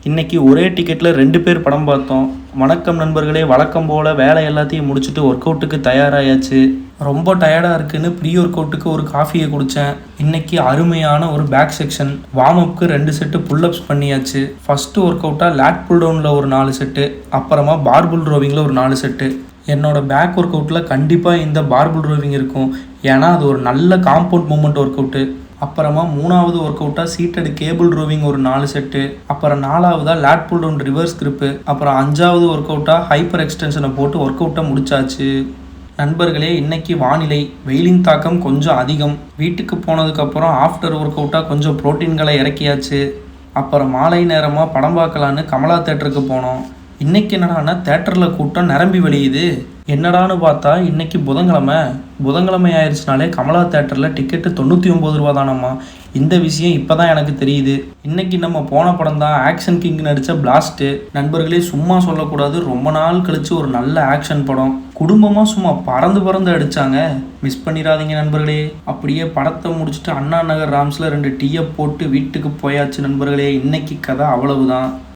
இன்னைக்கு ஒரே டிக்கெட்டில் 2 பேர் படம் பார்த்தோம். வணக்கம் நண்பர்களே, வழக்கம் போல் வேலை எல்லாத்தையும் முடிச்சுட்டு ஒர்க் அவுட்டுக்கு தயாராகியாச்சு. ரொம்ப டயர்டாக இருக்குன்னு ப்ரீ ஒர்க் அவுட்டுக்கு ஒரு காஃபியை குடித்தேன். இன்னைக்கு அருமையான ஒரு பேக் செக்ஷன் வார்ம் அப்க்கு 2 செட்டு புல்லப்ஸ் பண்ணியாச்சு. ஃபஸ்ட்டு ஒர்க் அவுட்டாக லேட் புல் டவுனில் ஒரு 4 செட்டு, அப்புறமா பார்புல் ரோவிங்கில் ஒரு 4 செட்டு. என்னோட பேக் ஒர்க் அவுட்டில் கண்டிப்பாக இந்த பார்புல் ரோவிங் இருக்கும். ஏன்னா அது ஒரு நல்ல காம்பவுண்ட் மூமெண்ட் ஒர்க் அவுட்டு. அப்புறமா 3வது ஒர்க் அவுட்டாக சீட்டடு கேபிள் ரோவிங் ஒரு 4 செட்டு, அப்புறம் 4வதாக lat pull down reverse grip, அப்புறம் 5வது ஒர்க் அவுட்டாக ஹைப்பர் எக்ஸ்டென்ஷனை போட்டு ஒர்க் அவுட்டை முடிச்சாச்சு. நண்பர்களே, இன்னைக்கு வானிலை வெயிலின் தாக்கம் கொஞ்சம் அதிகம். வீட்டுக்கு போனதுக்கப்புறம் ஆஃப்டர் ஒர்க் அவுட்டாக கொஞ்சம் ப்ரோட்டீன்களை இறக்கியாச்சு. அப்புறம் மாலை நேரமாக படம் பார்க்கலான்னு கமலா தேட்டருக்கு போனோம். இன்னைக்கு என்னடான்னா தேட்டரில் கூட்டம் நிரம்பி வழியுது. என்னடான்னு பார்த்தா இன்னைக்கு புதன்கிழமை ஆயிடுச்சுனாலே கமலா தேட்டரில் டிக்கெட்டு 99 ரூபா தானம்மா. இந்த விஷயம் இப்போ தான் எனக்கு தெரியுது. இன்னைக்கு நம்ம போன படம் தான் ஆக்ஷன் கிங் நடித்த பிளாஸ்ட்டு. நண்பர்களே, சும்மா சொல்லக்கூடாது, ரொம்ப நாள் கழித்து ஒரு நல்ல ஆக்ஷன் படம். குடும்பமாக சும்மா பறந்து அடித்தாங்க. மிஸ் பண்ணிடாதீங்க நண்பர்களே. அப்படியே படத்தை முடிச்சுட்டு அண்ணா நகர் ராம்ஸில் 2 டீயை போட்டு வீட்டுக்கு போயாச்சு நண்பர்களே. இன்னைக்கு கதை அவ்வளவுதான்.